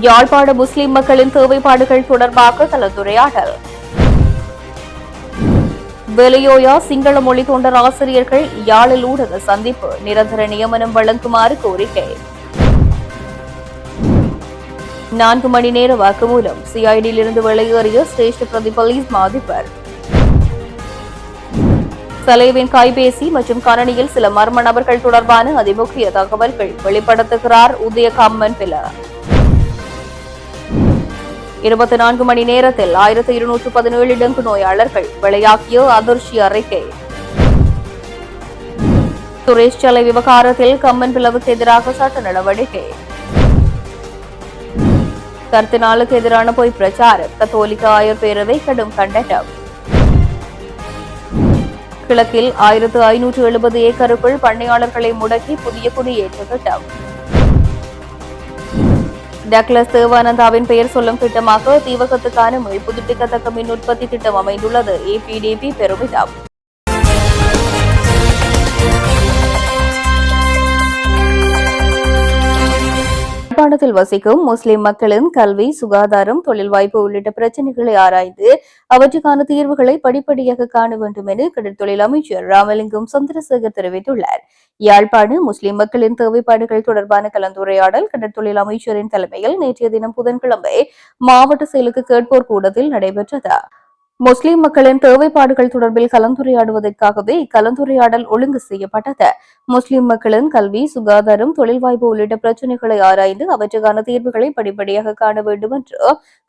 யாழ்ப்பாண முஸ்லிம் மக்களின் தேவைப்பாடுகள் தொடர்பாக கலந்துரையாடல். வெளியோயா சிங்கள மொழி தொண்டர் ஆசிரியர்கள் யாழில் ஊடக சந்திப்பு. நிரந்தர நியமனம் வழங்குமாறு கோரிக்கை. 4 மணி நேர வாக்குமூலம். சிஐடியிலிருந்து வெளியேறிய சிரேஷ்ட பிரதி போலீஸ் மா அதிபர். சலேவின் கைபேசி மற்றும் கணனியில் சில மர்ம நபர்கள் தொடர்பான அதிமுக்கிய தகவல்கள் வெளிப்படுத்துகிறார் உதய கம்மன் பில. 24 மணி நேரத்தில் 1217 டெங்கு நோயாளர்கள். வெளியாகிய அதிர்ச்சி அறிக்கை. சுரேஷ் சலை விவகாரத்தில் கம்மன் பிளவுக்கு எதிராக சட்ட நடவடிக்கை. கர்தினாலுக்கு எதிரான பொய் பிரச்சாரம். கத்தோலிக்க ஆயர் பேரவை கடும் கண்டனம். கிழக்கில் 1570 ஏக்கருக்குள் பண்ணையாளர்களை முடக்கி புதிய குடியேற்ற திட்டம். டக்ளஸ் தேவானந்தாவின் பெயர் சொல்லும் திட்டமாக தீவகத்துக்கான மீள் புதுப்பிக்கத்தக்க மின் உற்பத்தி திட்டம் அமைந்துள்ளது. ஏபிடிபி பெருமிதம். யாழ்ப்பாணத்தில் வசிக்கும் முஸ்லிம் மக்களின் கல்வி, சுகாதாரம், தொழில் வாய்ப்பு உள்ளிட்ட பிரச்சினைகளை ஆராய்ந்து அவற்றுக்கான தீர்வுகளை படிப்படியாக காண வேண்டும் என கடற்தொழில் அமைச்சர் ராமலிங்கம் சந்திரசேகர் தெரிவித்துள்ளார். யாழ்ப்பாண முஸ்லிம் மக்களின் தேவைப்பாடுகள் தொடர்பான கலந்துரையாடல் கடற்தொழில் அமைச்சரின் தலைமையில் நேற்றைய தினம் புதன்கிழமை மாவட்ட செயலுக்கு கேட்போர் கூடத்தில் நடைபெற்றது. முஸ்லிம் மக்களின் தேவைப்பாடுகள் தொடர்பில் கலந்துரையாடுவதற்காகவே இக்கலந்துரையாடல் ஒழுங்கு செய்யப்பட்டது. முஸ்லிம் மக்களின் கல்வி, சுகாதாரம், தொழில் வாய்ப்பு உள்ளிட்ட பிரச்சினைகளை ஆராய்ந்து அவற்றுக்கான தீர்வுகளை படிப்படியாக காண வேண்டும் என்று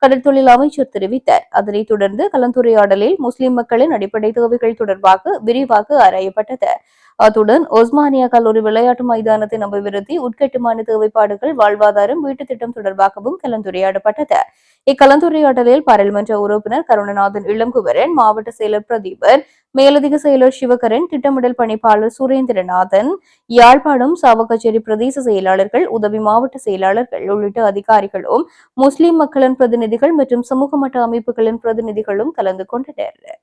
கடற்தொழில் அமைச்சர் தெரிவித்தார். அதனைத் தொடர்ந்து கலந்துரையாடலில் முஸ்லிம் மக்களின் அடிப்படை தேவைகள் தொடர்பாக விரிவாக ஆராயப்பட்டது. அத்துடன் ஒஸ்மானியா கல்லூரி விளையாட்டு மைதானத்தின் அபிவிருத்தி, உட்கட்டுமான தேவைப்பாடுகள், வாழ்வாதாரம், வீட்டுத் திட்டம் தொடர்பாகவும் கலந்துரையாடப்பட்டது. இக்கலந்துரையாடலில் பாராளுமன்ற உறுப்பினர் கருணநாதன் இளங்குவரன், மாவட்ட செயலர் பிரதீபன், மேலதிக செயலர் சிவகரன், திட்டமிடல் பணிப்பாளர் சுரேந்திரநாதன், யாழ்ப்பாணம் சாவகச்சேரி பிரதேச செயலாளர்கள், உதவி மாவட்ட செயலாளர்கள் உள்ளிட்ட அதிகாரிகளும், முஸ்லிம் மக்களின் பிரதிநிதிகள் மற்றும் சமூக மட்ட அமைப்புகளின் பிரதிநிதிகளும் கலந்து கொண்டனர்.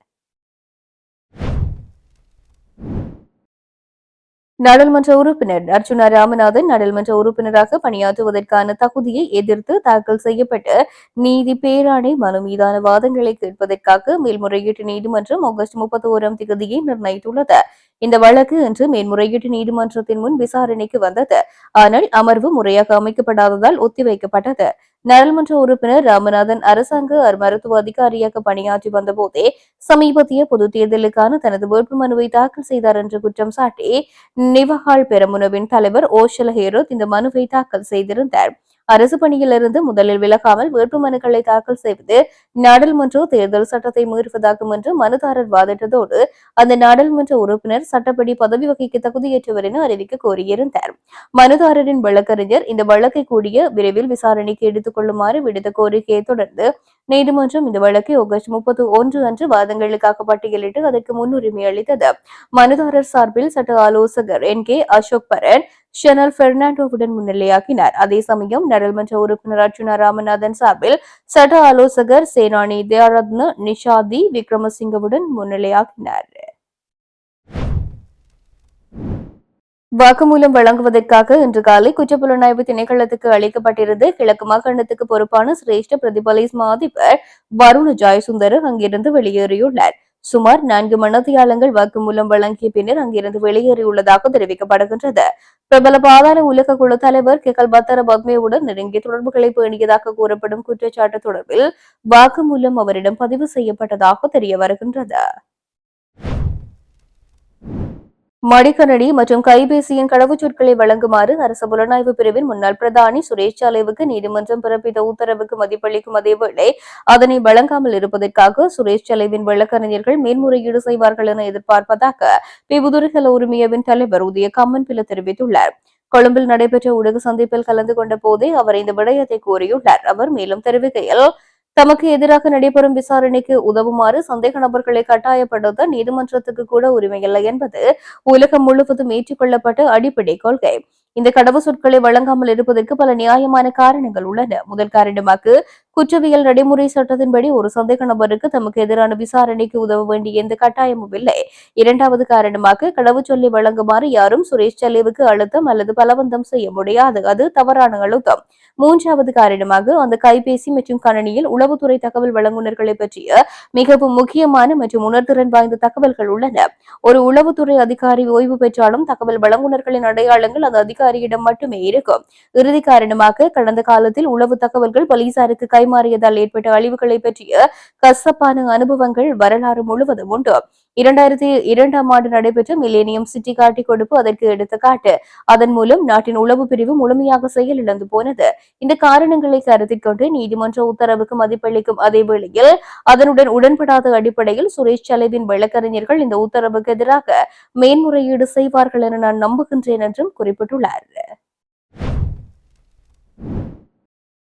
நாடாளுமன்ற உறுப்பினர் அர்ச்சுனா ராமநாதன் நாடாளுமன்ற உறுப்பினராக பணியாற்றுவதற்கான தகுதியை எதிர்த்து தாக்கல் செய்யப்பட்ட நீதி பேராணை மனு மீதான வாதங்களை கேட்பதற்காக மேல்முறையீட்டு நீதிமன்றம் ஆகஸ்ட் 31ஆம் தேதியை நிர்ணயித்துள்ளது. இந்த வழக்கு இன்று மேல்முறையீட்டு நீதிமன்றத்தின் முன் விசாரணைக்கு வந்தது. ஆனால் அமர்வு முறையாக அமைக்கப்படாததால் ஒத்திவைக்கப்பட்டது. நாடாளுமன்ற உறுப்பினர் ராமநாதன் அரசாங்க மருத்துவ அதிகாரியாக பணியாற்றி வந்தபோதே சமீபத்திய பொதுத் தேர்தலுக்கான தனது வேட்புமனுவை தாக்கல் செய்தார் என்று குற்றம் சாட்டி நிவஹால் பெரமுனவின் தலைவர் ஓஷல ஹேரோத் இந்த மனுவை தாக்கல் செய்திருந்தார். அரசு பணியிலிருந்து முதலில் விலகாமல் வேட்புமனுக்களை தாக்கல் செய்வது நாடாளுமன்ற தேர்தல் சட்டத்தை மீறுவதாகும் என்று மனுதாரர் வாதிட்டதோடு அந்த நாடாளுமன்ற உறுப்பினர் சட்டப்படி பதவி வகிக்க தகுதியற்றவர் என அறிவிக்க கோரியிருந்தார். மனுதாரரின் வழக்கறிஞர் இந்த வழக்கை கூடிய விரைவில் விசாரணைக்கு எடுத்துக் கொள்ளுமாறு விடுத்த கோரிக்கையை தொடர்ந்து நீதிமன்றம் இந்த வழக்கை ஆகஸ்ட் 31 அன்று வாதங்களுக்காக பட்டியலிட்டு அதற்கு முன்னுரிமை அளித்தது. மனுதாரர் சார்பில் சட்ட ஆலோசகர் NK அசோக் பரன் ஷனல் பெர்னாண்டோவுடன் முன்னிலையாக்கினார். அதே சமயம் நாடாளுமன்ற உறுப்பினர் அர்ச்சுனா ராமநாதன் சார்பில் சட்ட ஆலோசகர் சேனானி தயாரத்ன நிஷாதி விக்ரமசிங்கவுடன் முன்னிலையாக்கினார். வாக்குமூலம் வழங்குவதற்காக இன்று காலை குற்றப்புலனாய்வு திணைக்களத்துக்கு அளிக்கப்பட்டிருந்த கிழக்கு மாகாணத்துக்கு பொறுப்பான சிரேஷ்ட பிரதி போலீஸ் மா அதிபர் வருண ஜாயசுந்தர் அங்கிருந்து வெளியேறியுள்ளார். சுமார் 4 மணித்தியாலங்கள் வாக்குமூலம் வழங்கிய பின்னர் அங்கிருந்து வெளியேறியுள்ளதாக தெரிவிக்கப்படுகின்றது. பிரபல பாதாள உலக குழு தலைவர் கெகல் பத்தர பத்மேவுடன் நெருங்கிய தொடர்புகளை பேணியதாக கூறப்படும் குற்றச்சாட்டு தொடர்பில் வாக்குமூலம் அவரிடம் பதிவு செய்யப்பட்டதாக தெரிய வருகின்றது. மடிக்கணனி மற்றும் கைபேசியின் கடவுச்சொற்களை வழங்குமாறு அரசு புலனாய்வு பிரிவின் முன்னாள் பிரதானி சுரேஷ் சாலேவுக்கு நீதிமன்றம் பிறப்பித்த உத்தரவுக்கு மதிப்பளிக்கும் அதேவேளை அதனை வழங்காமல் இருப்பதற்காக சுரேஷ் சாலேவின் வழக்கறிஞர்கள் மேன்முறையீடு செய்வார்கள் என எதிர்பார்ப்பதாக பிபுதுரிகல உரிமையவின் தலைவர் உதய கம்மன் பில தெரிவித்துள்ளார். கொழும்பில் நடைபெற்ற ஊடக சந்திப்பில் கலந்து கொண்ட போதே அவர் இந்த விடயத்தை கூறியுள்ளார். அவர் மேலும் தெரிவிக்கையில் தமக்கு எதிராக நடைபெறும் விசாரணைக்கு உதவுமாறு சந்தேக நபர்களை கட்டாயப்படுத்த நீதிமன்றத்துக்கு கூட உரிமையில்லை என்பது உலகம் முழுவதும் ஏற்றுக்கொள்ளப்பட்ட அடிப்படை கொள்கை. இந்த கடவு சொற்களை வழங்காமல் இருப்பதற்கு பல நியாயமான காரணங்கள் உள்ளன. முதல் காரணமாக குற்றவியல் நடைமுறை சட்டத்தின்படி ஒரு சந்தேக நபருக்கு தமக்கு எதிரான விசாரணைக்கு உதவ வேண்டிய எந்த கட்டாயமும் இல்லை. இரண்டாவது காரணமாக கடவுச்சொல்லை வழங்குமாறு யாரும் சுரேஷ் செல்லிவுக்கு அழுத்தம் அல்லது பலவந்தம் செய்ய முடியாது. அது தவறான அழுத்தம். மூன்றாவது காரணமாக அந்த கைபேசி மற்றும் கணனியில் உளவுத்துறை தகவல் வழங்குநர்களை பற்றிய மிகவும் முக்கியமான மற்றும் உணர்திறன் வாய்ந்த தகவல்கள் உள்ளன. ஒரு உளவுத்துறை அதிகாரி ஓய்வு பெற்றாலும் தகவல் வழங்குநர்களின் அடையாளங்கள் அந்த அதிகாரியிடம் மட்டுமே இருக்கும். இறுதி காரணமாக கடந்த காலத்தில் உளவு தகவல்கள் போலீசாருக்கு கைமாறியதால் ஏற்பட்ட அழிவுகளை பற்றிய கசப்பான அனுபவங்கள் வரலாறு முழுவதும் உண்டு. 2002ஆம் ஆண்டு நடைபெற்ற மில்லேனியம் சிட்டி காட்டி கொடுப்பு அதற்கு எடுத்துக்காட்டு. அதன் மூலம் நாட்டின் உளவு பிரிவு முழுமையாக செயலிழந்து போனது. இந்த காரணங்களை கருத்தில் கொண்டு நீதிமன்ற உத்தரவுக்கு மதிப்பளிக்கும் அதே வேளையில் அதனுடன் உடன்படாத அடிப்படையில் சுரேஷ் செலவின் வழக்கறிஞர்கள் இந்த உத்தரவுக்கு எதிராக மேன்முறையீடு செய்வார்கள் என நான் நம்புகின்றேன் என்றும் குறிப்பிட்டுள்ளார்.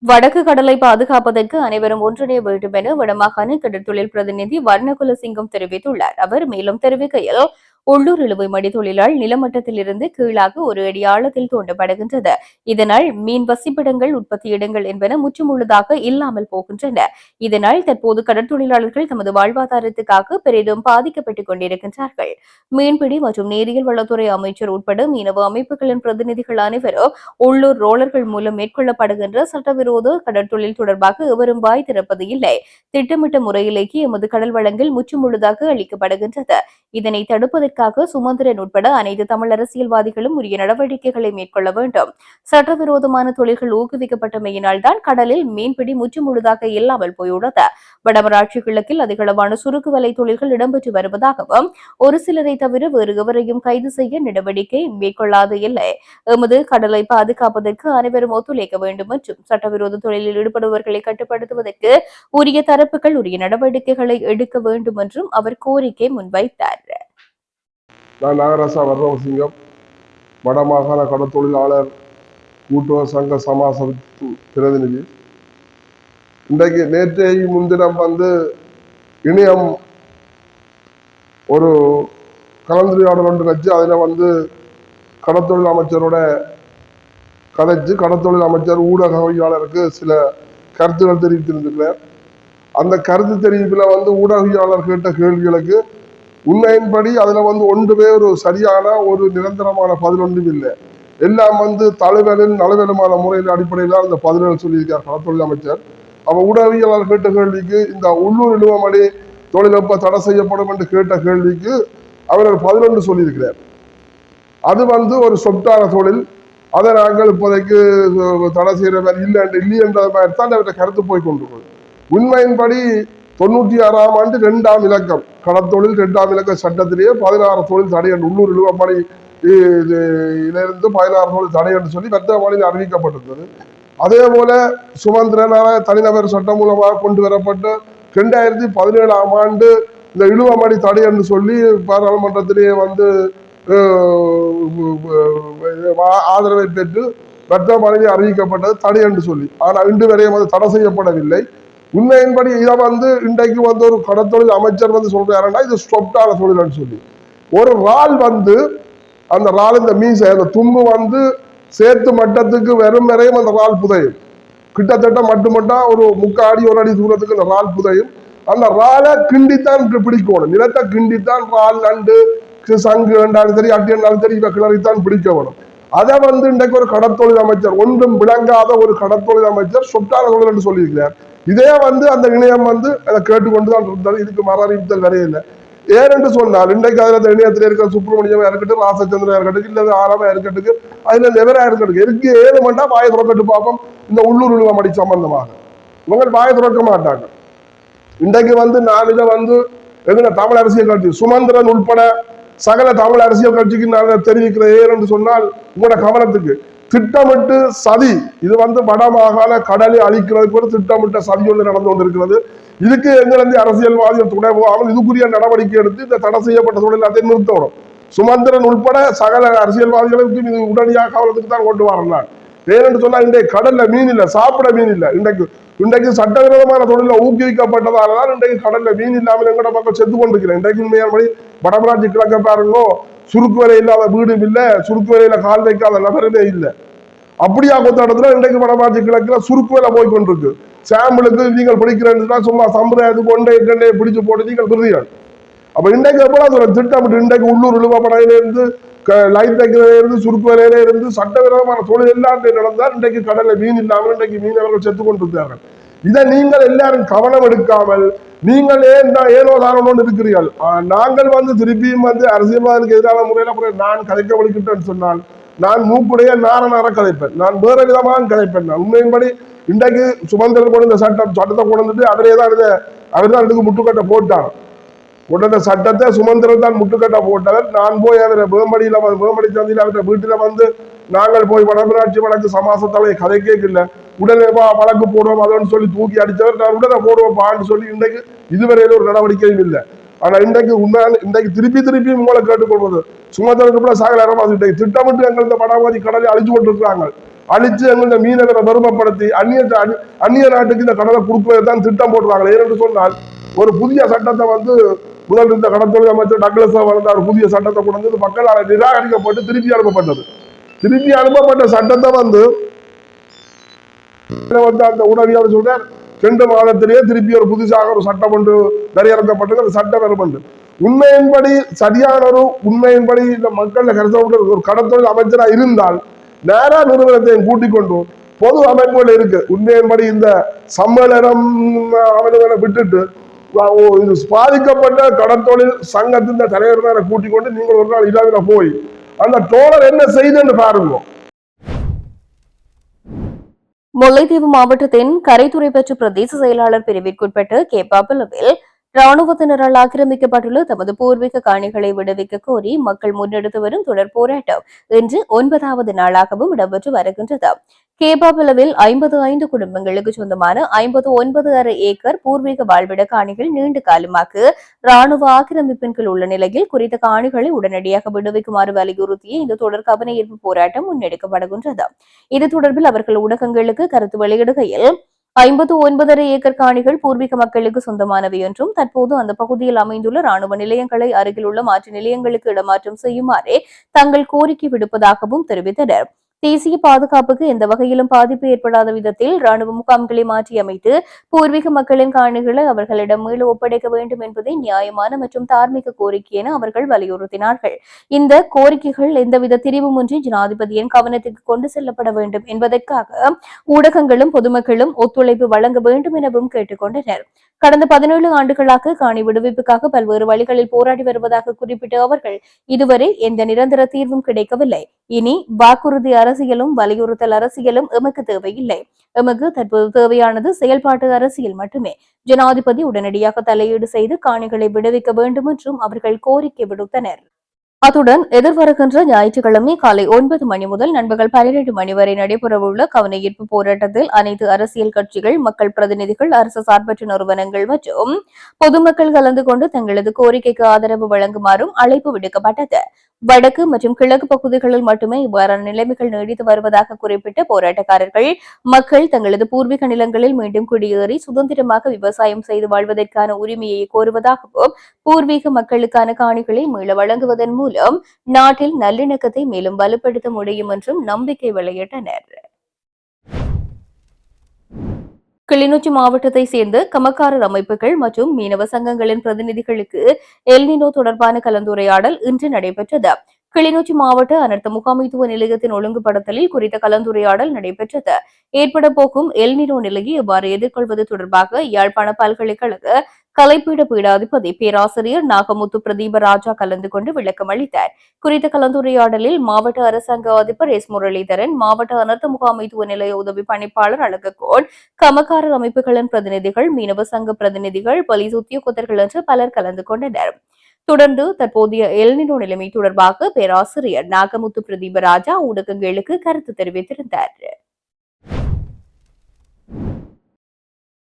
வடக்கு கடலை பாதுகாப்பதற்கு அனைவரும் ஒன்றிணைய வேண்டும் என வடமாகாண கடற்தொழில் பிரதிநிதி வர்ணகுலசிங்கம் தெரிவித்துள்ளார். அவர் மேலும் தெரிவிக்கையில், உள்ளூர் இழுவை மடி தொழிலால் நிலமட்டத்தில் இருந்து கீழாக ஒரு அடி ஆழத்தில் தோண்டப்படுகின்றது. இதனால் மீன் வசிப்பிடங்கள், உற்பத்தி இடங்கள் என்பன முற்றுமுழுதாக இல்லாமல் போகின்றன. இதனால் தற்போது கடற்தொழிலாளர்கள் தமது வாழ்வாதாரத்துக்காக பெரிதும் பாதிக்கப்பட்டுக் கொண்டிருக்கின்றார்கள். மீன்பிடி மற்றும் நீரியல் வளத்துறை அமைச்சர் உட்பட மீனவ அமைப்புகளின் பிரதிநிதிகள் அனைவரும் உள்ளூர் ரோலர்கள் மூலம் மேற்கொள்ளப்படுகின்ற சட்டவிரோத கடற்தொழில் தொடர்பாக எவரும் வாய் திறப்பது இல்லை. திட்டமிட்ட முறையிலேயே எமது கடல் வளங்கள் முற்றுமுழுதாக அளிக்கப்படுகின்றது. இதனை தடுப்பதற்காக சுமந்திரன் உட்பட அனைத்து தமிழ் அரசியல்வாதிகளும் உரிய நடவடிக்கைகளை மேற்கொள்ள வேண்டும். சட்டவிரோதமான தொழில்கள் ஊக்குவிக்கப்பட்டமையினால் தான் கடலில் மீன்பிடி முற்றுமுழுதாக இல்லாமல் போயுள்ளது. வடமராட்சி கிழக்கில் அதிகளவான சுருக்கு வலை தொழில்கள் இடம்பெற்று வருவதாகவும் ஒரு சிலரை தவிர வேறு எவரையும் கைது செய்ய நடவடிக்கை மேற்கொள்ளாது இல்லை. எமது கடலை பாதுகாப்பதற்கு அனைவரும் ஒத்துழைக்க வேண்டும் என்றும் சட்டவிரோத தொழிலில் ஈடுபடுபவர்களை கட்டுப்படுத்துவதற்கு உரிய தரப்புகள் உரிய நடவடிக்கைகளை எடுக்க வேண்டும் என்றும் அவர் கோரிக்கை முன்வைத்தார். நான் நாகராசா வர்ணவசிங்கம், வடமாகாண கடற்தொழிலாளர் கூட்டுறவு சங்க சமாச பிரதிநிதி. இன்றைக்கு நேற்றை முன்தினம் இணையம் ஒரு கலந்துரையாடல் ஒன்று வச்சு அதில் கடற்தொழில் அமைச்சரோட கதைச்சு கடற்தொழில் அமைச்சர் ஊடகவியாளருக்கு சில கருத்துக்கள் தெரிவித்திருக்கிறார். அந்த கருத்து தெரிவிப்பில் ஊடகவியாளர் கேட்ட கேள்விகளுக்கு உண்மையின்படி அதுல ஒன்றுமே ஒரு சரியான ஒரு நிரந்தரமான பதில் ஒன்றும் இல்லை. எல்லாம் தலைவரின் நலவெலுமான முறையில் அடிப்படையில் அந்த பதில்கள் சொல்லியிருக்கார் கடற்தொழில் அமைச்சர். அவ ஊடகவியலாளர் கேட்ட கேள்விக்கு, இந்த உள்ளூர் இழுவமடி தொழில் எப்ப தடை செய்யப்படும் என்று கேட்ட கேள்விக்கு அவர் ஒரு பதிலொன்று சொல்லியிருக்கிறார். அது ஒரு சொத்தான தொழில், அதை நாங்கள் இப்போதைக்கு தடை செய்யற மாதிரி இல்லை என்ற மாதிரி தான் அவர்கிட்ட கருத்து போய் கொண்டிருக்கிறது. உண்மையின்படி 96ஆம் ஆண்டு 2ஆம் இலக்கம் கடற்தொழில் 2ஆம் இலக்க சட்டத்திலேயே 16 தொழில் தடை என்று உள்ளூர் இழுவமடி இருந்து 16 தொழில் தடை என்று சொல்லி வர்த்தமானியில் அறிவிக்கப்பட்டிருந்தது. அதே போல சுமந்திரனால தனிநபர் சட்டம் மூலமாக கொண்டு வரப்பட்டு 2017ஆம் ஆண்டு இந்த இழுவமடி தடை என்று சொல்லி பாராளுமன்றத்திலேயே ஆதரவை பெற்று வர்த்தமானியில் அறிவிக்கப்பட்டது தடை என்று சொல்லி. ஆனால் இன்று வரையும் அது தடை செய்யப்படவில்லை. உண்மையின்படி இதை இன்றைக்கு ஒரு கடற்தொழில் அமைச்சர் சொல்றாருன்னா இது ஸ்டொப்டான தொழில்னு சொல்லி. ஒரு ரால் அந்த ரால் இந்த மீசை அந்த தும்பு சேர்த்து மட்டத்துக்கு வெறும் வரையும் அந்த ரால் புதையும். கிட்டத்தட்ட மட்டுமட்டா ஒரு 3/4 அடி 1 அடி தூரத்துக்கு அந்த ரால் புதையும். அந்த ராலை கிண்டித்தான் பிடிக்கணும். நிலத்தை கிண்டித்தான் ரால் நண்டு சங்கு என்றாலும் சரி அட்டி என்றாலும் சரி இவ கிளறித்தான் பிடிக்க வேணும். அதை இன்றைக்கு ஒரு கடற்தொழில் அமைச்சர், ஒன்றும் விளங்காத ஒரு கடற்தொழில் அமைச்சர் சொட்டான தொழில் என்று சொல்லியிருக்கிறார். இதே அந்த இணையம் அதை கேட்டுக்கொண்டுதான் இருந்தாரு. இதுக்கு மறு அறிவித்தல் வரையில்லை. ஏனென்று சொன்னால் இன்றைக்கு அதுல இணையத்தில் இருக்கிற சுப்பிரமணியமா இருக்கட்டும், ராசச்சந்திரா இருக்கட்டும், இல்லது ஆரமா இருக்கட்டும், அதுல நெவரா இருக்கட்டும், இருக்கு 7 மண்டா வாயை துறக்கட்டு பார்ப்போம். இந்த உள்ளூர் இழுவமடி சம்பந்தமாக இவங்க வாயை துறக்க மாட்டாங்க. இன்றைக்கு நான் இதை எங்க தமிழ் அரசியல் கட்சி சுமந்திரன் உட்பட சகல தமிழ் அரசியல் கட்சிக்கு நான் தெரிவிக்கிற ஏன்னு சொன்னால் உங்களோட கவனத்துக்கு திட்டமிட்டு சதி இது வடமாகாண கடலை அழிக்கிறதுக்கு ஒரு திட்டமிட்ட சதி ஒன்று நடந்து கொண்டிருக்கிறது. இதுக்கு எங்கிருந்து அரசியல்வாதிகள் துணை போகாமல் இதுக்குரிய நடவடிக்கை எடுத்து இந்த தடை செய்யப்பட்ட தொழில் எல்லாத்தையும் நிறுத்தணும். சுமந்திரன் உட்பட சகல அரசியல்வாதிகளுக்கு இது உடனடியாக கவனத்துக்கு தான் கொண்டு வரலாம். ஏனென்று சொன்னா இன்றைக்கு கடல்ல மீன் இல்லை, சாப்பிட மீன் இல்லை. இன்றைக்கு இன்றைக்கு சட்டவிரோதமான தொழில ஊக்குவிக்கப்பட்டதாலதான் இன்றைக்கு கடல்ல மீன் இல்லாமல் எங்கட மக்கள் செத்து கொண்டிருக்கிறேன். இன்றைக்கு உண்மையானபடி வடமராட்சி கிழக்க பாருங்க, சுருக்கு வேலை இல்லாத வீடும் இல்லை, சுருக்கு வேலையில கால் வைக்காத நபருமே இல்லை. அப்படியா கொத்தாடத்துல இன்றைக்கு வடமராட்சி கிழக்குல சுருக்கு வேலை போய் கொண்டிருக்கு. சாம்பிளுக்கு நீங்கள் பிடிக்கிறேன்னா சும்மா சம்பிரதாயத்துக்கு ஒன்றை பிடிச்சு போட்டு நீங்கள் விருதுகள். அப்ப இன்றைக்கு எவ்வளவு ஒரு திட்டம், இன்றைக்கு உள்ளூர் இழுவப்படையில இருந்து லைட் தைக்கிறதுல இருந்து சுருக்கு வேலையில இருந்து சட்டவிரோதமான தொழில் எல்லாத்தையும் நடந்தால் இன்றைக்கு கடல்ல மீன் இல்லாமல் இன்றைக்கு மீனவர்கள் செத்து கொண்டிருக்கிறார்கள். இதை நீங்கள் எல்லாரும் கவனம் எடுக்காமல் நீங்கள் ஏனோ தானோன்னு இருக்கிறீர்கள். நாங்கள் திருப்பியும் அரசியல்வாதிக்கு எதிரான முறையில நான் கதைக்க வலிக்கிட்டேன்னு சொன்னால் நான் மூக்குடைய நாரணார கதைப்பேன், நான் வேற விதமாக கதைப்பேன். நான் உண்மையின்படி இன்றைக்கு சுமந்திரன் கொண்டு இந்த சட்டத்தை கொண்டு அவர்தான் இதுக்கு முட்டுக்கட்டை போட்டான். உடனே சட்டத்தை சுமந்திரன் தான் முட்டுக்கட்டை போட்டவர். நான் போய் அவரை வேம்படி சந்தியில் அவரை வீட்டில் நாங்கள் போய் வடமராட்சி வழக்கு சமாச தலையை கதை கேட்கல. உடனே வழக்கு போடுவோம் அதோன்னு சொல்லி தூக்கி அடித்தவர். நான் உடனே போடுவோம் பான்னு சொல்லி இன்றைக்கு இதுவரையில ஒரு நடவடிக்கையும் இல்லை. ஆனா இன்றைக்கு உண்மையான இன்றைக்கு திருப்பி உங்களை கேட்டுக்கொள்வது சுமந்திரனுக்கு சாகல இன்றைக்கு திட்டமிட்டு எங்கள் இந்த வடமராட்சி கடலை அழிச்சு கொண்டிருக்கிறாங்க. அழிச்சு எங்கள் மீனவரை வறுமைப்படுத்தி அந்நிய நாட்டுக்கு இந்த கடலை கொடுப்பதான் திட்டம் போடுறாங்க. ஏனென்று சொன்னால் ஒரு புதிய சட்டத்தை முதல் இந்த கடற்தொழில் அமைச்சர் டக்ளஸ் வளர்ந்தார். புதிய சட்டத்தை கொண்டு வந்து மக்களால் நிராகரிக்கப்பட்டு திருப்பி அனுப்பப்பட்டது. திருப்பி அனுப்பப்பட்ட சட்டத்தை அந்த உணவியாளர் சொல்றார் 2 மாதத்திலேயே திருப்பி ஒரு புதுசாக ஒரு சட்டம் ஒன்று வரையறுக்கப்பட்டது. அந்த சட்டம் வரும்பண்டு உண்மையின்படி சரியான ஒரு உண்மையின்படி இந்த மக்கள் கருத்து ஒரு கடற்தொழில் அமைச்சராக இருந்தால் நேரா நிறுவனத்தையும் கூட்டிக் கொண்டு பொது அமைப்புகள் இருக்கு. உண்மையின்படி இந்த சம்மேளனம் அவர்களை விட்டுட்டு பாதிக்கப்பட்ட கடற்தொழில் சங்கத்தின் தலைவர்களை கூட்டிக் கொண்டு நீங்கள் ஒரு நாள் இல்லாவில போய் அந்த டோலர் என்ன செய்துன்னு பாருங்க. முல்லைத்தீவு மாவட்டத்தின் கரைத்துறை பெற்ற பிரதேச செயலாளர் பிரிவிற்குட்பட்டு கேப்பாபுலவில் ராணுவத்தினரால் ஆக்கிரமிக்கப்பட்டுள்ள தமது பூர்வீக காணிகளை விடுவிக்க கோரி மக்கள் முன்னெடுத்து வரும் தொடர் போராட்டம் இன்று 9வது நாளாகவும் இடம்பெற்று வருகின்றது. கேப்பாபுலவில் 55 குடும்பங்களுக்கு சொந்தமான 59.5 ஏக்கர் பூர்வீக வாழ்விட காணிகள் நீண்ட காலமாக ராணுவ ஆக்கிரமிப்பின் கீழ் உள்ள நிலையில் குறித்த காணிகளை உடனடியாக விடுவிக்குமாறு வலியுறுத்திய இந்த தொடர் கவனஈர்ப்பு போராட்டம் முன்னெடுக்கப்படுகின்றது. இது தொடர்பில் அவர்கள் ஊடகங்களுக்கு கருத்து வெளியிடுகையில் 59.5 ஏக்கர் காணிகள் பூர்வீக மக்களுக்கு சொந்தமானவை என்றும் தற்போது அந்த பகுதியில் அமைந்துள்ள ராணுவ நிலையங்களை அருகில் உள்ள மாற்று நிலையங்களுக்கு இடமாற்றம் செய்யுமாறு தங்கள் கோரிக்கை விடுப்பதாகவும் தெரிவித்தனர். தேசிய பாதுகாப்புக்கு எந்த வகையிலும் பாதிப்பு ஏற்படாத விதத்தில் ராணுவ முகாம்களை மாற்றியமைத்து பூர்வீக மக்களின் காணிகளை அவர்களிடம் மீள ஒப்படைக்க வேண்டும் என்பதே நியாயமான மற்றும் தார்மீக கோரிக்கை என அவர்கள் வலியுறுத்தினார்கள். இந்த கோரிக்கைகள் எந்தவித திரிவுமின்றி ஜனாதிபதியின் கவனத்திற்கு கொண்டு செல்லப்பட வேண்டும் என்பதற்காக ஊடகங்களும் பொதுமக்களும் ஒத்துழைப்பு வழங்க வேண்டும் எனவும் கேட்டுக் கொண்டனர். கடந்த 17 ஆண்டுகளாக காணி விடுவிப்புக்காக பல்வேறு வழிகளில் போராடி வருவதாக குறிப்பிட்ட அவர்கள் இதுவரை எந்த நிரந்தர தீர்வும் கிடைக்கவில்லை. இனி வாக்குறுதி அரசியலும் வலியுறுத்தல் அரசியலும் எமக்கு தேவையில்லை. எமக்கு தற்போது தேவையானது செயல்பாட்டு அரசியல் மட்டுமே. ஜனாதிபதி உடனடியாக தலையீடு செய்து காணிகளை விடுவிக்க வேண்டும் என்றும் அவர்கள் கோரிக்கை விடுத்தனர். அத்துடன் எதிர்வருகின்ற ஞாயிற்றுக்கிழமை காலை 9 மணி முதல் நண்பகல் 12 மணி வரை நடைபெறவுள்ள கவனஈர்ப்பு போராட்டத்தில் அனைத்து அரசியல் கட்சிகள், மக்கள் பிரதிநிதிகள், அரசு சார்பற்ற நிறுவனங்கள் மற்றும் பொதுமக்கள் கலந்து கொண்டு தங்களது கோரிக்கைக்கு ஆதரவு வழங்குமாறும் அழைப்பு விடுக்கப்பட்டது. வடக்கு மற்றும் கிழக்கு பகுதிகளில் மட்டுமே இவ்வாறான நிலைமைகள் நீடித்து வருவதாக குறிப்பிட்ட போராட்டக்காரர்கள் மக்கள் தங்களது பூர்வீக நிலங்களில் மீண்டும் குடியேறி சுதந்திரமாக விவசாயம் செய்து வாழ்வதற்கான உரிமையை கோருவதாகவும் பூர்வீக மக்களுக்கான காணிகளை மீள வழங்குவதன் மூலம் நாட்டில் நல்லிணக்கத்தை மேலும் வலுப்படுத்த முடியும் என்றும் நம்பிக்கை வெளியிட்டனர். கிளிநொச்சி மாவட்டத்தை சேர்ந்த கமக்காரர் அமைப்புகள் மற்றும் மீனவ சங்கங்களின் பிரதிநிதிகளுக்கு எல்னினோ தொடர்பான கலந்துரையாடல் இன்று நடைபெற்றது. கிளிநொச்சி மாவட்ட அனர்த்த முகாமைத்துவ நிலையத்தின் ஒழுங்குபடுத்தலில் குறித்த கலந்துரையாடல் நடைபெற்றது. ஏற்பட போகும் எல்னினோ நிலையை எவ்வாறு எதிர்கொள்வது தொடர்பாக யாழ்ப்பாண பல்கலைக்கழக கலைப்பீட பீடாதிபதி பேராசிரியர் நாகமுத்து பிரதீபராஜா கலந்து கொண்டு விளக்கம் அளித்தார். குறித்த கலந்துரையாடலில் மாவட்ட அரசாங்க அதிபர் எஸ் முரளிதரன், மாவட்ட அனர்த்த முகாமைத்துவ நிலைய உதவி பணிப்பாளர் அழகக்கோன், கமக்காரர் அமைப்புகளின் பிரதிநிதிகள், மீனவ சங்க பிரதிநிதிகள், போலீஸ் உத்தியோகத்தர்கள் என்று பலர் கலந்து கொண்டனர். தொடர்ந்து தற்போதைய எல்னினோ நிலைமை தொடர்பாக பேராசிரியர் நாகமுத்து பிரதீபராஜா ஊடகங்களுக்கு கருத்து தெரிவித்திருந்தார்.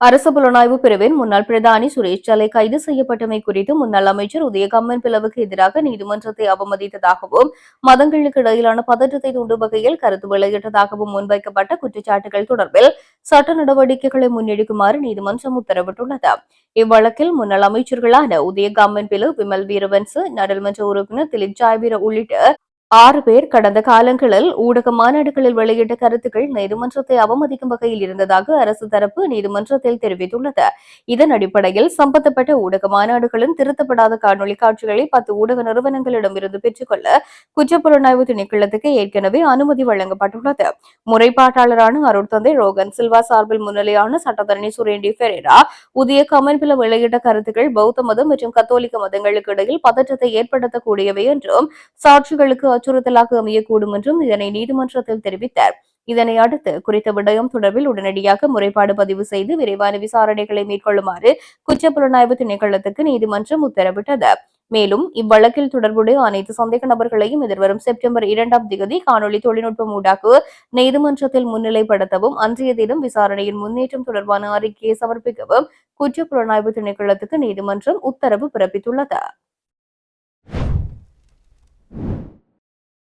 அரசு புலனாய்வு பிரிவின் முன்னாள் பிரதானி சுரேஷ் சலை கைது செய்யப்பட்டமை குறித்து முன்னாள் அமைச்சர் உதயகம்மன் பிளவுக்கு எதிராக நீதிமன்றத்தை அவமதித்ததாகவும் மதங்களுக்கு இடையிலான பதற்றத்தை தூண்டும் வகையில் கருத்து வெளியிட்டதாகவும் முன்வைக்கப்பட்ட குற்றச்சாட்டுகள் தொடர்பில் சட்ட நடவடிக்கைகளை முன்னெடுக்குமாறு நீதிமன்றம் உத்தரவிட்டுள்ளது. இவ்வழக்கில் முன்னாள் அமைச்சர்களான உதயகம்மன் பிலு, விமல் வீரவன்ச, நாடாளுமன்ற உறுப்பினர் திலீப் ஜாய்வீர உள்ளிட்ட 6 பேர் கடந்த காலங்களில் ஊடக மாநாடுகளில் வெளியிட்ட கருத்துக்கள் நீதிமன்றத்தை அவமதிக்கும் வகையில் இருந்ததாக அரசு தரப்பு நீதிமன்றத்தில் தெரிவித்துள்ளது. இதன் அடிப்படையில் சம்பந்தப்பட்ட ஊடக மாநாடுகளின் திருத்தப்படாத காணொலி காட்சிகளை 10 ஊடக நிறுவனங்களிடமிருந்து பெற்றுக்கொள்ள குற்றப்புலனாய்வு திணைக்களத்துக்கு ஏற்கனவே அனுமதி வழங்கப்பட்டுள்ளது. முறைப்பாட்டாளரான அருட்தந்தை ரோகன் சில்வா சார்பில் முன்னிலையான சட்டத்தரணி சுரேண்டி பெரேரா புதிய கமெண்ட்ல வெளியிட்ட கருத்துக்கள் பௌத்த மதம் மற்றும் கத்தோலிக்க மதங்களுக்கு இடையில் பதற்றத்தை ஏற்படுத்தக்கூடியவை என்றும் சாட்சிகளுக்கு அச்சுறுத்தலாக அமையக்கூடும் என்றும் இதனை நீதிமன்றத்தில் தெரிவித்தார். இதனை அடுத்து குறித்த விடயம் தொடர்பில் உடனடியாக முறைப்பாடு பதிவு செய்து விரைவான விசாரணைகளை மேற்கொள்ளுமாறு குற்றப்புலனாய்வு திணைக்களத்துக்கு நீதிமன்றம் உத்தரவிட்டது. மேலும் இவ்வழக்கில் தொடர்புடைய அனைத்து சந்தேக நபர்களையும் எதிர்வரும் செப்டம்பர் 2ஆம் தேதி காணொலி தொழில்நுட்பம் ஊடாக நீதிமன்றத்தில் முன்னிலைப்படுத்தவும் அன்றைய தினம் விசாரணையின் முன்னேற்றம் தொடர்பான அறிக்கையை சமர்ப்பிக்கவும் குற்றப்புலனாய்வு திணைக்களத்துக்கு நீதிமன்றம் உத்தரவு பிறப்பித்துள்ளது.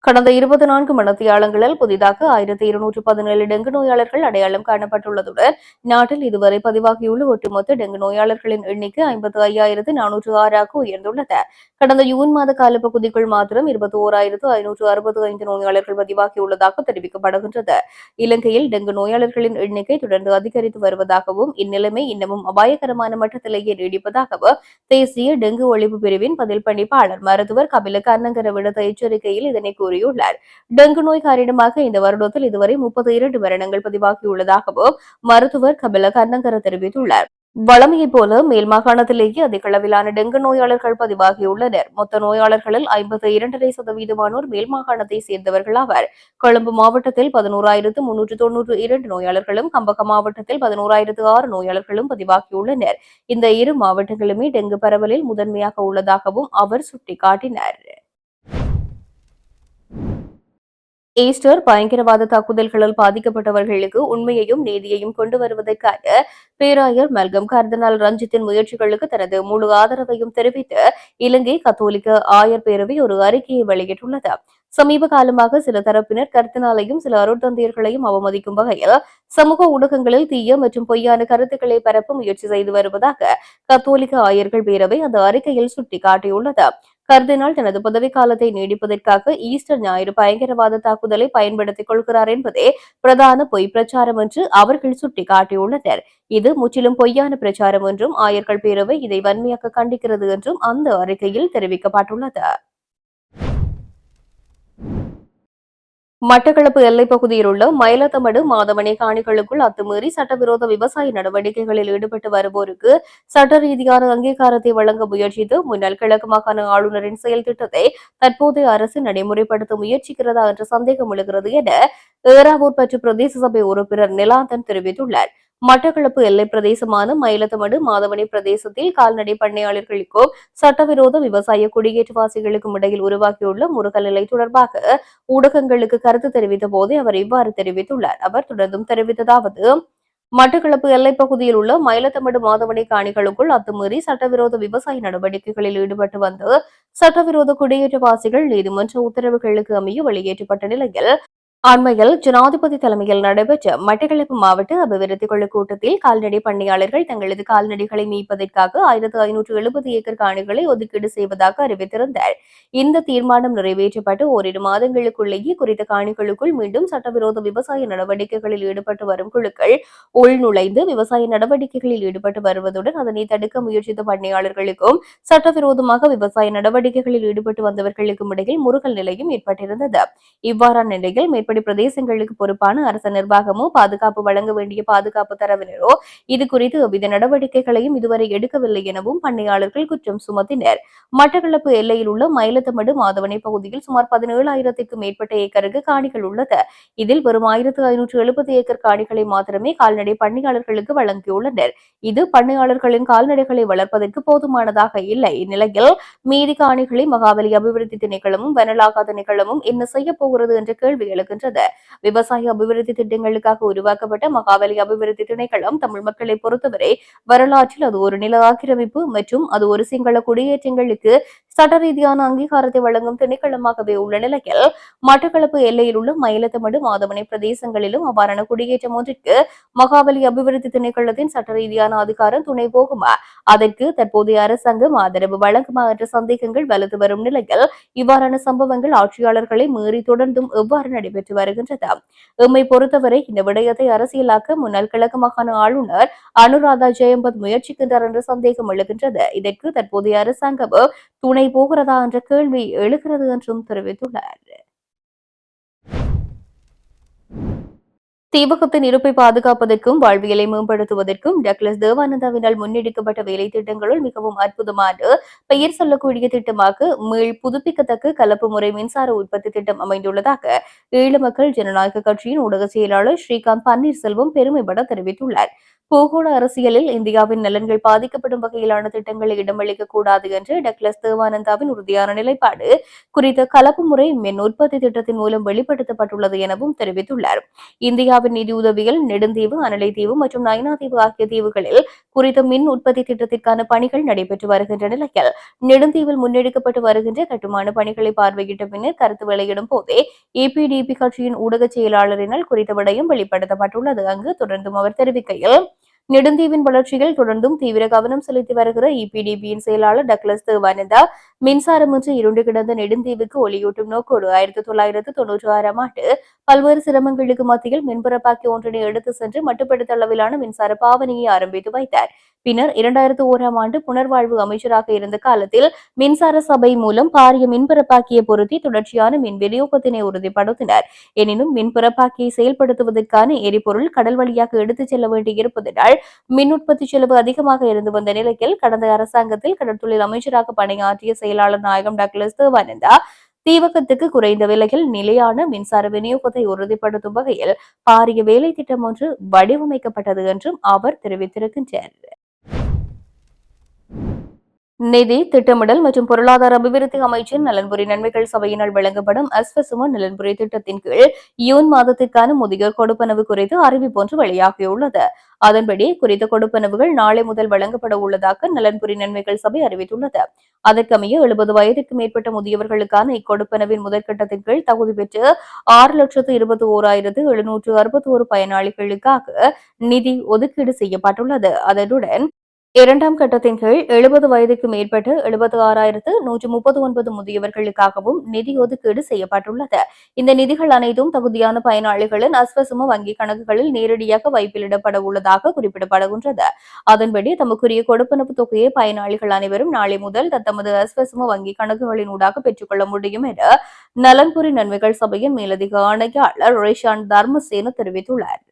கடந்த 24 மணித்தியாலங்களில் புதிதாக 1217 டெங்கு நோயாளர்கள் அடையாளம் காணப்பட்டுள்ளதுடன் நாட்டில் இதுவரை பதிவாகியுள்ள ஒட்டுமொத்த டெங்கு நோயாளர்களின் எண்ணிக்கை 55,406 ஆக உயர்ந்துள்ளது. கடந்த ஜூன் மாத காலப்பகுதிக்குள் மாத்திரம் 21,565 நோயாளர்கள் பதிவாகியுள்ளதாக தெரிவிக்கப்படுகின்றது. இலங்கையில் டெங்கு நோயாளர்களின் எண்ணிக்கை தொடர்ந்து அதிகரித்து வருவதாகவும் இந்நிலைமை இன்னமும் அபாயகரமான மட்டத்திலேயே நீடிப்பதாகவும் தேசிய டெங்கு ஒழிப்பு பிரிவின் பதில் பணிப்பாளர் மருத்துவர் கபில கர்ணங்கர விடுத்த எச்சரிக்கையில் இதனை கூறியுள்ளார். டெங்கு நோய் காரணமாக இந்த வருடத்தில் இதுவரை 32 மரணங்கள் பதிவாகியுள்ளதாகவும் மருத்துவர் கபில கர்ணங்கர தெரிவித்துள்ளார். வழமையைப் போல மேல் மாகாணத்திலேயே அதிக அளவிலான டெங்கு நோயாளர்கள் பதிவாகியுள்ளனர். மொத்த நோயாளர்களில் 52% மேல் மாகாணத்தை சேர்ந்தவர்கள் ஆவர். கொழும்பு மாவட்டத்தில் 11,392 நோயாளர்களும், கம்பக மாவட்டத்தில் 11,006 நோயாளர்களும் பதிவாகியுள்ளனர். இந்த இரு மாவட்டங்களுமே டெங்கு பரவலில் முதன்மையாக உள்ளதாகவும் அவர் சுட்டிக்காட்டினார். ஈஸ்டர் பயங்கரவாத தாக்குதல்களால் பாதிக்கப்பட்டவர்களுக்கு உண்மையையும் நீதியையும் கொண்டு வருவதற்கான பேராயர் மல்கம் கர்தினால் ரஞ்சித்தின் முயற்சிகளுக்கு தனது முழு ஆதரவையும் தெரிவித்து இலங்கை கத்தோலிக்க ஆயர் பேரவை ஒரு அறிக்கையை வெளியிட்டுள்ளது. சமீப காலமாக சில தரப்பினர் கர்தினாலையும் சில அருட்தந்தையர்களையும் அவமதிக்கும் வகையில் சமூக ஊடகங்களில் தீய மற்றும் பொய்யான கருத்துக்களை பரப்ப முயற்சி செய்து வருவதாக கத்தோலிக்க ஆயர்கள் பேரவை அந்த அறிக்கையில் சுட்டிக்காட்டியுள்ளது. கர்தினால் தனது பதவிக்காலத்தை நீடிப்பதற்காக ஈஸ்டர் ஞாயிறு பயங்கரவாத தாக்குதலை பயன்படுத்திக் கொள்கிறார் என்பதே பிரதான பொய் பிரச்சாரம் என்று அவர்கள் சுட்டிக்காட்டியுள்ளனர். இது முற்றிலும் பொய்யான பிரச்சாரம் என்றும் ஆயர்கள் பேரவை இதை வன்மையாக கண்டிக்கிறது என்றும் அந்த அறிக்கையில் தெரிவிக்கப்பட்டுள்ளது. மட்டக்களப்பு எல்லைப் பகுதியில் உள்ள மயிலத்தமடு மாதவனை காணிகளுக்குள் அத்துமீறி சட்டவிரோத விவசாய நடவடிக்கைகளில் ஈடுபட்டு வருவோருக்கு சட்ட ரீதியான அங்கீகாரத்தை வழங்க முயற்சித்து முன்னாள் கிழக்கு மாகாண ஆளுநரின் செயல் திட்டத்தை தற்போதைய அரசு நடைமுறைப்படுத்த முயற்சிக்கிறதா என்ற சந்தேகம் எழுகிறது என ஏறாவூர் பற்று பிரதேச சபை உறுப்பினர் நிலாந்தன் தெரிவித்துள்ளார். மட்டக்களப்பு எல்லை பிரதேசமான மயிலத்தமடு மாதவனை பிரதேசத்தில் கால்நடை பண்ணையாளர்களுக்கும் சட்டவிரோத விவசாய குடியேற்றவாசிகளுக்கும் இடையில் உருவாக்கியுள்ள முருகல் நிலை தொடர்பாக ஊடகங்களுக்கு கருத்து தெரிவித்த போதே அவர் இவ்வாறு தெரிவித்துள்ளார். அவர் தொடர்ந்தும் தெரிவித்ததாவது: மட்டக்களப்பு எல்லைப் பகுதியில் உள்ள மயிலத்தமடு மாதவனை காணிகளுக்குள் அத்துமீறி சட்டவிரோத விவசாய நடவடிக்கைகளில் ஈடுபட்டு வந்து சட்டவிரோத குடியேற்றவாசிகள் நீதிமன்ற உத்தரவுகளுக்கு அமைய வெளியேற்றப்பட்ட நிலையில் அண்மையில் ஜனாதிபதி தலைமையில் நடைபெற்ற மட்டக்களப்பு மாவட்ட அபிவிருத்தி குழு கூட்டத்தில் கால்நடை பண்ணையாளர்கள் தங்களது கால்நடைகளை மீட்பதற்காக 1570 ஏக்கர் காணிகளை ஒதுக்கீடு செய்வதாக அறிவித்திருந்தார். இந்த தீர்மானம் நிறைவேற்றப்பட்டு ஓரிரு மாதங்களுக்குள்ளேயே குறித்த காணிகளுக்குள் மீண்டும் சட்டவிரோத விவசாய நடவடிக்கைகளில் ஈடுபட்டு வரும் குழுக்கள் உள்நுழைந்து விவசாய நடவடிக்கைகளில் ஈடுபட்டு வருவதுடன் அதனை தடுக்க முயற்சித்த பண்ணையாளர்களுக்கும் சட்டவிரோதமாக விவசாய நடவடிக்கைகளில் ஈடுபட்டு வந்தவர்களுக்கும் இடையில் முருகல் நிலையும் ஏற்பட்டிருந்தது. இவ்வாறான நிலையில் மேற்படி பிரதேசங்களுக்கு பொறுப்பான அரச நிர்வாகமோ பாதுகாப்பு வழங்க வேண்டிய பாதுகாப்பு தரவினரோ இது குறித்து எவ்வித நடவடிக்கைகளையும் இதுவரை எடுக்கவில்லை எனவும் பண்ணையாளர்கள் குற்றம் சுமத்தினர். மட்டக்களப்பு எல்லையில் உள்ள மயிலத்தமடு மாதவனை பகுதியில் சுமார் 17,000க்கும் மேற்பட்ட ஏக்கருக்கு காணிகள் உள்ளது. இதில் வெறும் 1570 ஏக்கர் காணிகளை மாத்திரமே கால்நடை பண்ணையாளர்களுக்கு வழங்கியுள்ளனர். இது பண்ணையாளர்களின் கால்நடைகளை வளர்ப்பதற்கு போதுமானதாக இல்லை. இந்நிலையில் மீதி காணிகளை மகாவலி அபிவிருத்தி திணைக்களமும் வனலாகா திணைக்களமும் என்ன செய்ய போகிறது என்ற கேள்வி எழுகின்றது. வருகின்றது. விவசாய அபிவிருத்தி திட்டங்களுக்காக உருவாக்கப்பட்ட மகாவலி அபிவிருத்தி திணைக்களம் தமிழ் மக்களை பொறுத்தவரை வரலாற்றில் அது ஒரு நில ஆக்கிரமிப்பு மற்றும் அது ஒரு சிங்கள குடியேற்றங்களுக்கு சட்ட ரீதியான அங்கீகாரத்தை வழங்கும் திணைக்களமாகவே உள்ள நிலையில் மட்டக்களப்பு எல்லையில் உள்ள மயிலத்தமடு மாதவனை பிரதேசங்களிலும் அவ்வாறான குடியேற்றம் ஒன்றிற்கு மகாவலி அபிவிருத்தி திணைக்களத்தின் சட்ட ரீதியான அதிகாரம் துணை போகுமா, அதற்கு தற்போதைய அரசாங்கம் ஆதரவு வழங்குமா என்ற சந்தேகங்கள் வலுத்து வரும் நிலையில் இவ்வாறான சம்பவங்கள் ஆட்சியாளர்களை மீறி தொடர்ந்தும் எவ்வாறு நடைபெற்று வருகின்றது. எம்மை பொறுத்தவரை இந்த விடயத்தை அரசியலாக்க முன்னாள் கிழக்கு மாகாண ஆளுநர் அனுராதா ஜெயம்பத் முயற்சிக்கின்றார் என்ற சந்தேகம் எழுகின்றது. இதற்கு தற்போதைய அரசாங்கம் துணை போகிறதா என்ற கேள்வி எழுகிறது என்றும் தெரிவித்துள்ளார். தீபகத்தின் இருப்பை பாதுகாப்பதற்கும் வாழ்வியலை மேம்படுத்துவதற்கும் டக்ளஸ் தேவானந்தாவினால் முன்னெடுக்கப்பட்ட வேலை திட்டங்களுள் மிகவும் அற்புதமான பெயர் சொல்லக்கூடிய திட்டமாக மீள் புதுப்பிக்கத்தக்க கலப்பு முறை மின்சார உற்பத்தி திட்டம் அமைந்துள்ளதாக ஈழ மக்கள் ஜனநாயக கட்சியின் ஊடக செயலாளர் ஸ்ரீகாந்த் பன்னீர்செல்வம் பெருமைப்பட தெரிவித்துள்ளார். பூகோள அரசியலில் இந்தியாவின் நலன்கள் பாதிக்கப்படும் வகையிலான திட்டங்களை இடமளிக்கக் கூடாது என்று டக்ளஸ் தேவானந்தாவின் உறுதியான நிலைப்பாடு குறித்த கலப்பு முறை மின் உற்பத்தி திட்டத்தின் மூலம் வெளிப்படுத்தப்பட்டுள்ளது எனவும் தெரிவித்துள்ளார். இந்தியாவின் நிதியுதவியில் நெடுந்தீவு, அனலைத்தீவு மற்றும் நயினாதீவு ஆகிய தீவுகளில் குறித்த மின் உற்பத்தி திட்டத்திற்கான பணிகள் நடைபெற்று வருகின்ற நிலையில் நெடுந்தீவில் முன்னெடுக்கப்பட்டு வருகின்ற கட்டுமான பணிகளை பார்வையிட்ட பின்னர் கருத்து வெளியிடும் போதே ஏபிடிபி கட்சியின் ஊடக செயலாளரினால் குறித்த விடயம் வெளிப்படுத்தப்பட்டுள்ளது. அங்கு தொடர்ந்தும் அவர் தெரிவிக்கையில் நெடுந்தீவின் வளர்ச்சியில் தொடர்ந்தும் தீவிர கவனம் செலுத்தி வருகிற இபிடிபியின் செயலாளர் டக்ளஸ் தேவானந்தா மின்சாரமின்றி இருண்டு கிடந்த நெடுந்தீவுக்கு ஒளியூட்டும் நோக்கோடு 1996ஆம் ஆண்டு பல்வேறு சிரமங்களுக்கு மத்தியில் மின்புறப்பாக்கி ஒன்றினை எடுத்து சென்று மட்டுப்படுத்த அளவிலான மின்சார பாவனையை ஆரம்பித்து வைத்தார். பின்னர் 2001ஆம் ஆண்டு புனர்வாழ்வு அமைச்சராக இருந்த காலத்தில் மின்சார சபை மூலம் பாரிய மின்புறப்பாக்கியை பொருத்தி தொடர்ச்சியான மின் விநியோகத்தினை உறுதிப்படுத்தினர். எனினும் மின்புறப்பாக்கியை செயல்படுத்துவதற்கான எரிபொருள் கடல் வழியாக எடுத்துச் செல்ல வேண்டியிருப்பதனால் மின் உற்பத்தி செலவு அதிகமாக இருந்து வந்த நிலையில் கடந்த அரசாங்கத்தில் கடற்தொழில் அமைச்சராக பணியாற்றிய செயலாளர் நாயகம் டக்ளஸ் தேவானந்தா தீவகத்துக்கு குறைந்த விலையில் நிலையான மின்சார விநியோகத்தை உறுதிப்படுத்தும் வகையில் பாரிய வேலை திட்டம் ஒன்று வடிவமைக்கப்பட்டது என்றும் அவர் தெரிவித்திருக்கின்றார். நிதி திட்டமிடல் மற்றும் பொருளாதார அபிவிருத்தி அமைச்சின் நலன்புரி நன்மைகள் சபையினால் வழங்கப்படும் அஸ்வசும நலன்புரி திட்டத்தின் கீழ் யூன் மாதத்திற்கான முதியோர் கொடுப்பனவு குறித்து அறிவிப்பு ஒன்று வெளியாகியுள்ளது. அதன்படி குறித்த கொடுப்பனவுகள் நாளை முதல் வழங்கப்பட உள்ளதாக நலன்புரி நன்மைகள் சபை அறிவித்துள்ளது. அதற்கமைய 70 வயதிற்கு மேற்பட்ட முதியவர்களுக்கான இக்கொடுப்பனவின் முதற்கட்டத்தின் கீழ் தகுதி பெற்று 6,21,761 பயனாளிகளுக்காக நிதி ஒதுக்கீடு செய்யப்பட்டுள்ளது. அதனுடன் இரண்டாம் கட்டத்தின் கீழ் 70 வயதுக்கு மேற்பட்டு 76,139 முதியவர்களுக்காகவும் நிதி ஒதுக்கீடு செய்யப்பட்டுள்ளது. இந்த நிதிகள் அனைத்தும் தகுதியான பயனாளிகளின் அஸ்வசும வங்கிக் கணக்குகளில் நேரடியாக வைப்பிலிடப்பட உள்ளதாக குறிப்பிடப்படுகின்றது. அதன்படி தமக்குரிய கொடுப்பனவு தொகையை பயனாளிகள் அனைவரும் நாளை முதல் தத்தமது அஸ்வசும வங்கிக் கணக்குகளின் ஊடாக பெற்றுக்கொள்ள முடியும் என நலன்புரி நன்மைகள் சபையின் மேலதிக ஆணையாளர் ரிஷான் தர்மசேன தெரிவித்துள்ளார்.